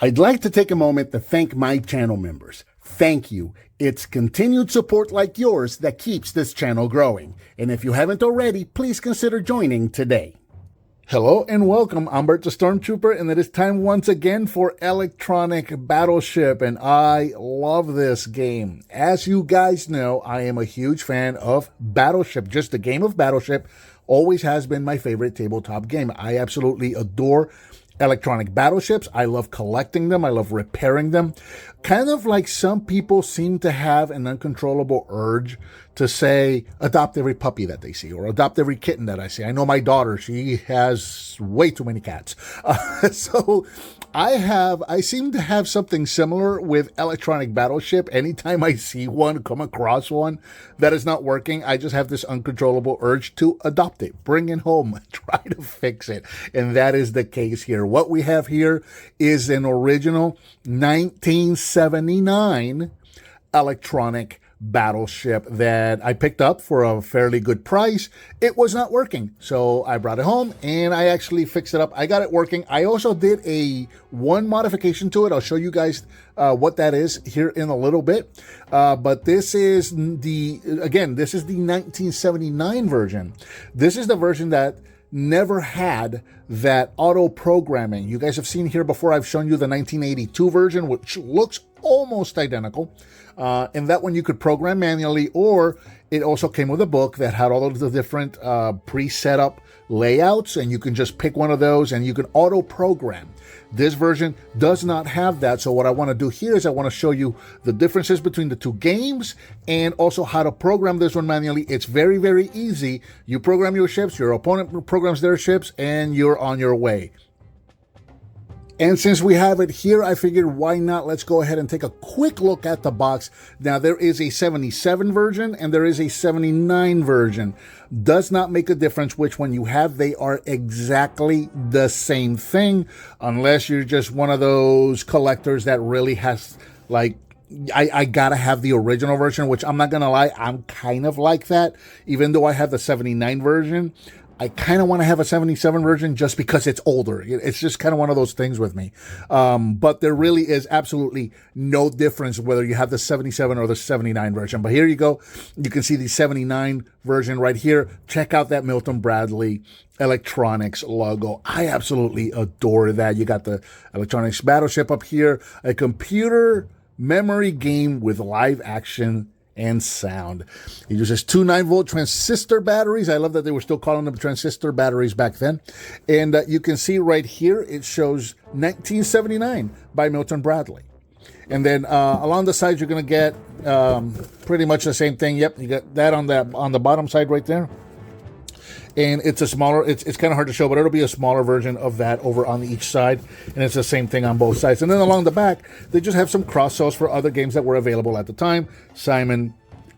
I'd like to take a moment to thank my channel members. Thank you. It's continued support like yours that keeps this channel growing. And if you haven't already, please consider joining today. Hello and welcome. I'm Bert the Stormtrooper, and it is time once again for Electronic Battleship, and I love this game. As you guys know, I am a huge fan of Battleship. Just the game of Battleship always has been my favorite tabletop game. I absolutely adore electronic battleships. I love collecting them. I love repairing them. Kind of like some people seem to have an uncontrollable urge to say, adopt every puppy that they see or adopt every kitten that I see. I know my daughter, she has way too many cats. So I seem to have something similar with electronic battleship. Anytime I see one, come across one that is not working, I just have this uncontrollable urge to adopt it, bring it home, try to fix it. And that is the case here. What we have here is an original 1979 electronic battleship that I picked up for a fairly good price. It was not working, so I brought it home and I actually fixed it up. I got it working. I also did one modification to it. I'll show you guys what that is here in a little bit. But this is the 1979 version. This is the version that never had that auto programming. You guys have seen here before, I've shown you the 1982 version, which looks almost identical. And that one you could program manually, or it also came with a book that had all of the different pre-set up layouts, and you can just pick one of those and you can auto program. This version does not have that. So what I want to do here is I want to show you the differences between the two games and also how to program this one manually. It's very, very easy. You program your ships, your opponent programs their ships, and you're on your way. And since we have it here, I figured why not? Let's go ahead and take a quick look at the box. Now, there is a 77 version and there is a 79 version. Does not make a difference which one you have. They are exactly the same thing, unless you're just one of those collectors that really has, like, I gotta have the original version, which I'm not gonna lie, I'm kind of like that. Even though I have the 79 version, I kind of want to have a 77 version just because it's older. It's just kind of one of those things with me. But there really is absolutely no difference whether you have the 77 or the 79 version. But here you go. You can see the 79 version right here. Check out that Milton Bradley Electronics logo. I absolutely adore that. You got the Electronics Battleship up here, a computer memory game with live action and sound. It uses two 9-volt transistor batteries. I love that they were still calling them transistor batteries back then. And you can see right here, it shows 1979 by Milton Bradley. And then along the sides, you're going to get pretty much the same thing. Yep, you got that on the bottom side right there. And it's a smaller, it's kind of hard to show, but it'll be a smaller version of that over on each side. And it's the same thing on both sides. And then along the back, they just have some cross-sells for other games that were available at the time. Simon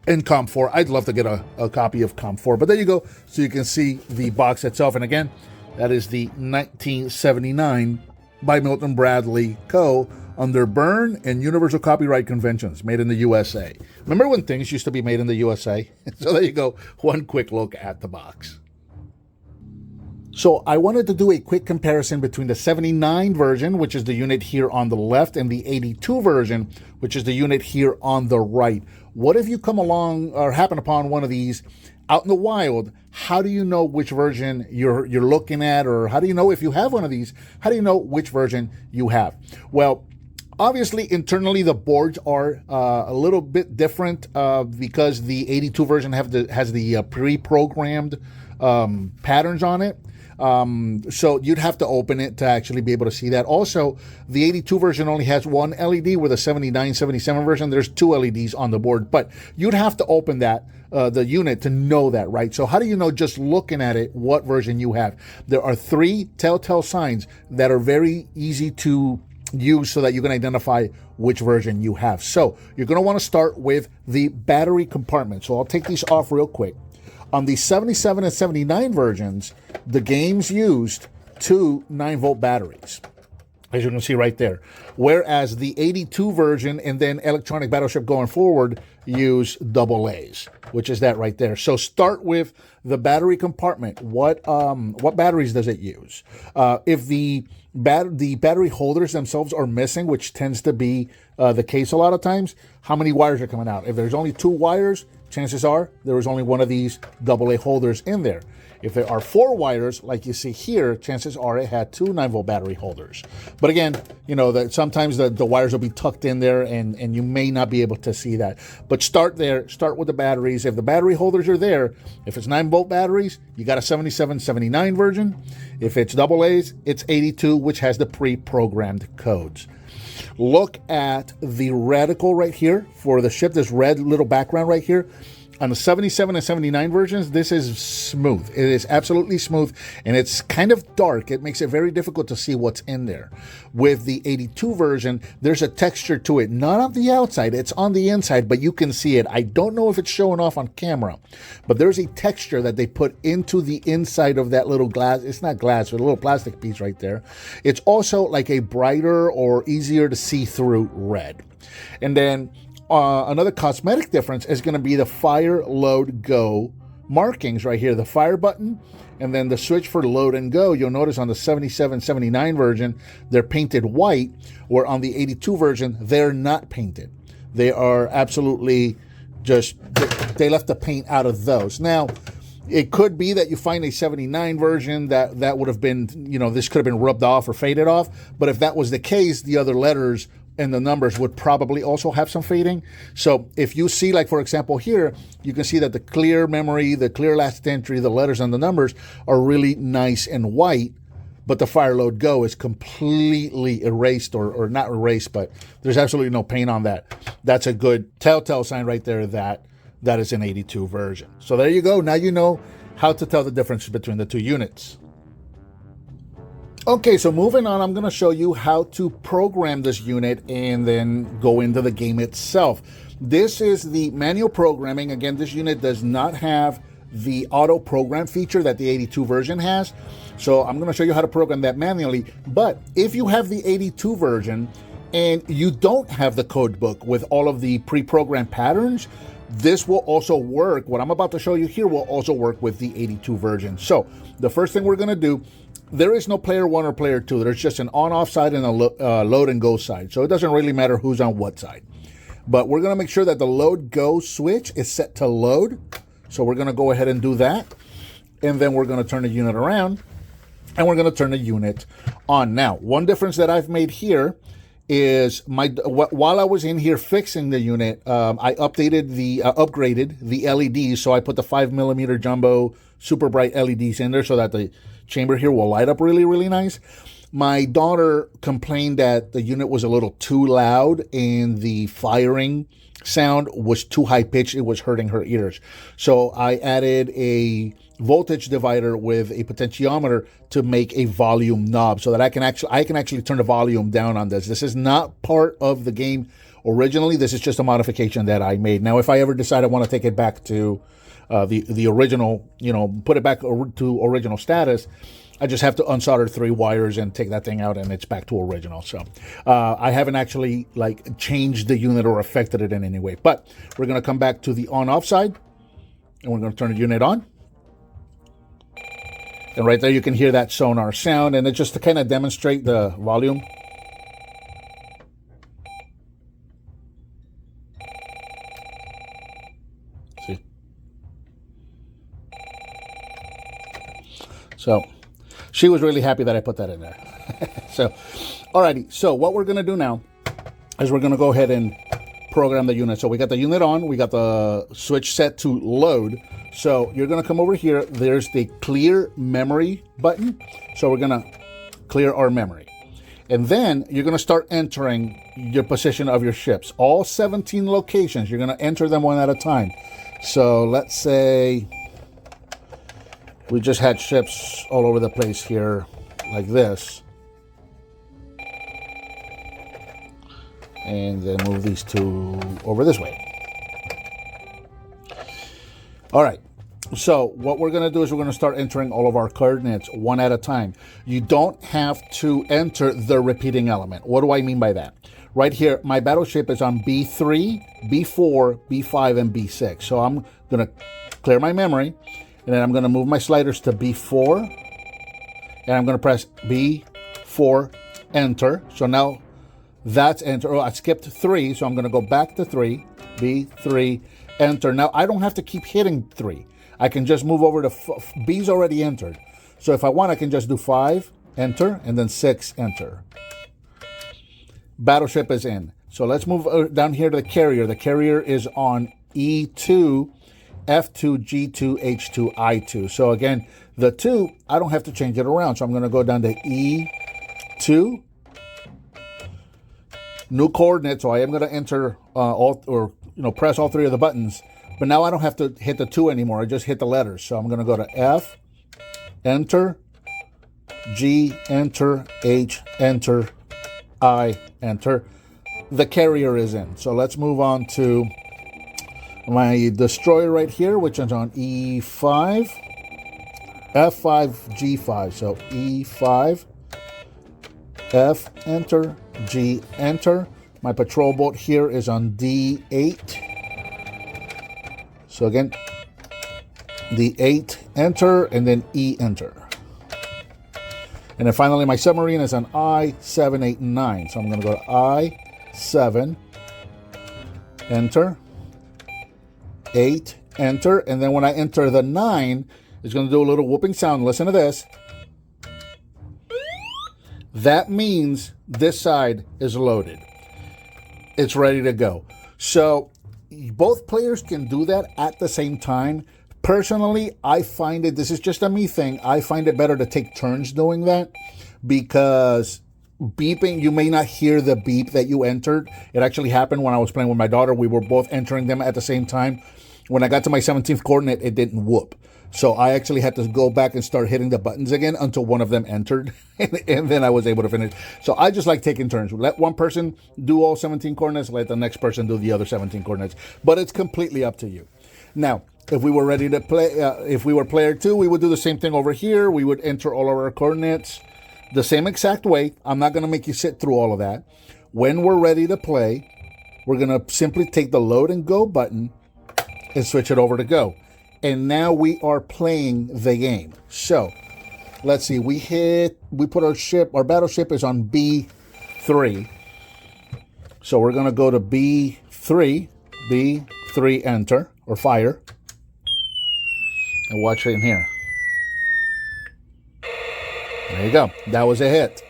and Comp 4. I'd love to get a copy of Comp 4. But there you go. So you can see the box itself. And again, that is the 1979 by Milton Bradley Co. under Berne and Universal Copyright Conventions, made in the USA. Remember when things used to be made in the USA? So there you go. One quick look at the box. So I wanted to do a quick comparison between the 79 version, which is the unit here on the left, and the 82 version, which is the unit here on the right. What if you come along or happen upon one of these out in the wild? How do you know which version you're looking at, or how do you know if you have one of these? How do you know which version you have? Well, obviously, internally, the boards are a little bit different because the 82 version has the pre-programmed patterns on it. So you'd have to open it to actually be able to see that. Also, the 82 version only has one LED, with a 79, 77 version, there's two LEDs on the board, but you'd have to open that, the unit, to know that, right? So how do you know just looking at it what version you have? There are three telltale signs that are very easy to use so that you can identify which version you have. So you're going to want to start with the battery compartment. So I'll take these off real quick. On the 77 and 79 versions, the games used two 9-volt batteries, as you can see right there. whereas the 82 version and then Electronic Battleship going forward use double A's, which is that right there. So start with the battery compartment. What batteries does it use? If the battery holders themselves are missing, which tends to be the case a lot of times, how many wires are coming out? If there's only 2 wires, chances are there was only one of these AA holders in there. If there are 4 wires, like you see here, chances are it had 2 9-volt battery holders. But again, you know, that sometimes the wires will be tucked in there and you may not be able to see that. But start there, start with the batteries. If the battery holders are there, if it's 9-volt batteries, you got a 77, 79 version. If it's AA's, it's 82, which has the pre-programmed codes. Look at the reticle right here for the ship, this red little background right here. On the 77 and 79 versions, this is smooth. It is absolutely smooth, and it's kind of dark. It makes it very difficult to see what's in there. With the 82 version, there's a texture to it, not on the outside, it's on the inside, but you can see it. I don't know if it's showing off on camera, but there's a texture that they put into the inside of that little glass. It's not glass, but a little plastic piece right there. It's also like a brighter or easier to see through red. And then another cosmetic difference is going to be the fire, load, go markings right here. The fire button and then the switch for load and go. You'll notice on the 77, 79 version, they're painted white, where on the 82 version, they're not painted. They are absolutely just, they left the paint out of those. Now, it could be that you find a 79 version that would have been, you know, this could have been rubbed off or faded off. But if that was the case, the other letters and the numbers would probably also have some fading. So if you see, like, for example, here, you can see that the clear memory, the clear last entry, the letters and the numbers are really nice and white, but the fire, load, go is completely erased or not erased, but there's absolutely no paint on that. That's a good telltale sign right there that is an 82 version. So there you go. Now you know how to tell the difference between the 2 units. Okay, so moving on, I'm going to show you how to program this unit and then go into the game itself. This is the manual programming. Again, this unit does not have the auto program feature that the 82 version has. So I'm going to show you how to program that manually. But if you have the 82 version and you don't have the code book with all of the pre-programmed patterns, this will also work. What I'm about to show you here will also work with the 82 version. So the first thing we're going to do, there is no player 1 or player 2. There's just an on-off side and a load and go side. So it doesn't really matter who's on what side. But we're going to make sure that the load go switch is set to load. So we're going to go ahead and do that. And then we're going to turn the unit around. And we're going to turn the unit on. Now, one difference that I've made here is while I was in here fixing the unit, I updated upgraded the LEDs. So I put the 5mm jumbo super bright LEDs in there so that the chamber here will light up really, really nice. My daughter complained that the unit was a little too loud and the firing sound was too high pitched. It was hurting her ears. So I added a voltage divider with a potentiometer to make a volume knob so that I can actually turn the volume down on this. This is not part of the game originally. This is just a modification that I made. Now, if I ever decide I want to take it back to the original, you know, put it back to original status, I just have to unsolder 3 wires and take that thing out and it's back to original. So I haven't actually like changed the unit or affected it in any way. But we're going to come back to the on-off side and we're going to turn the unit on. And right there you can hear that sonar sound, and it's just to kind of demonstrate the volume. See? So she was really happy that I put that in there. So, alrighty. So what we're going to do now is we're going to go ahead and program the unit. So we got the unit on. We got the switch set to load. So you're going to come over here. There's the clear memory button. So we're going to clear our memory. And then you're going to start entering your position of your ships. All 17 locations. You're going to enter them one at a time. So let's say we just had ships all over the place here like this. And then move these 2 over this way. All right. So what we're going to do is we're going to start entering all of our coordinates one at a time. You don't have to enter the repeating element. What do I mean by that? Right here, my battleship is on B3, B4, B5, and B6. So I'm going to clear my memory, and then I'm going to move my sliders to B4, and I'm going to press B4, enter. So now that's enter. Oh, I skipped 3, so I'm going to go back to 3, B3, enter. Now I don't have to keep hitting 3. I can just move over to B's already entered. So if I want, I can just do 5, enter, and then 6, enter. Battleship is in. So let's move down here to the carrier. The carrier is on E2, F2, G2, H2, I2. So again, the 2, I don't have to change it around. So I'm going to go down to E2, new coordinate. So I am going to enter press all 3 of the buttons. But now I don't have to hit the 2 anymore. I just hit the letters. So I'm going to go to F, enter, G, enter, H, enter, I, enter. The carrier is in. So let's move on to my destroyer right here, which is on E5, F5, G5. So E5, F, enter, G, enter. My patrol boat here is on D8. So again, D8, enter, and then E, enter. And then finally, my submarine is on I7, 8, and 9. So I'm going to go to I7, enter, 8, enter. And then when I enter the 9, it's going to do a little whooping sound. Listen to this. That means this side is loaded. It's ready to go. So both players can do that at the same time. Personally, I find it, this is just a me thing, I find it better to take turns doing that, because beeping, you may not hear the beep that you entered. It actually happened when I was playing with my daughter. We were both entering them at the same time. When I got to my 17th coordinate, it didn't whoop. So I actually had to go back and start hitting the buttons again until one of them entered, and then I was able to finish. So I just like taking turns. Let one person do all 17 coordinates, let the next person do the other 17 coordinates. But it's completely up to you. Now, if we were ready to play, if we were player 2, we would do the same thing over here. We would enter all of our coordinates the same exact way. I'm not going to make you sit through all of that. When we're ready to play, we're going to simply take the load and go button and switch it over to go. And now we are playing the game. So let's see, we put our battleship is on B3. So we're going to go to B3, enter, or fire. And watch in here. There you go. That was a hit.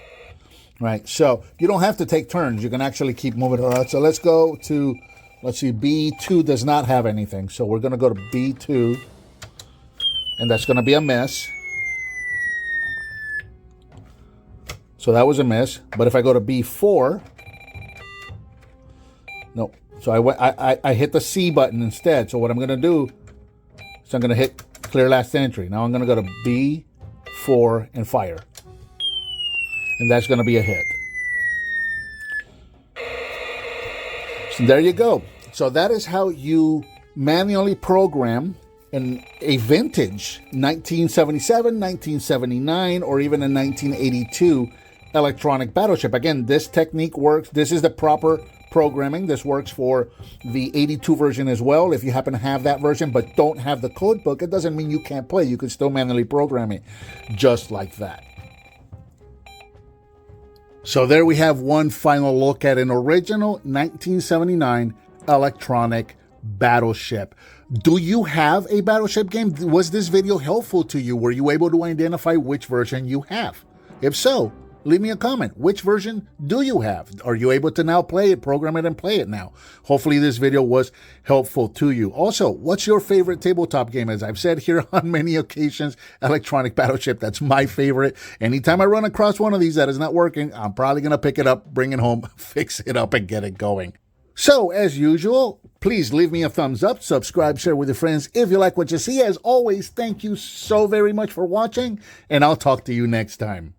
Right. So you don't have to take turns. You can actually keep moving around. So let's go to, let's see, B2 does not have anything. So we're going to go to B2. And that's going to be a miss. So that was a miss. But if I go to B4, no. So I hit the C button instead. So what I'm going to do is I'm going to hit clear last entry. Now I'm going to go to B4 and fire. And that's going to be a hit. So there you go. So that is how you manually program a vintage 1977, 1979, or even a 1982 electronic battleship. Again, this technique works. This is the proper programming. This works for the 82 version as well. If you happen to have that version but don't have the code book, it doesn't mean you can't play. You can still manually program it just like that. So there we have one final look at an original 1979 electronic battleship. Do you have a battleship game? Was this video helpful to you? Were you able to identify which version you have? If so, leave me a comment. Which version do you have? Are you able to now play it, program it, and play it now? Hopefully this video was helpful to you. Also, what's your favorite tabletop game? As I've said here on many occasions, electronic battleship, that's my favorite. Anytime I run across one of these that is not working, I'm probably going to pick it up, bring it home, fix it up, and get it going. So, as usual, please leave me a thumbs up, subscribe, share with your friends if you like what you see. As always, thank you so very much for watching, and I'll talk to you next time.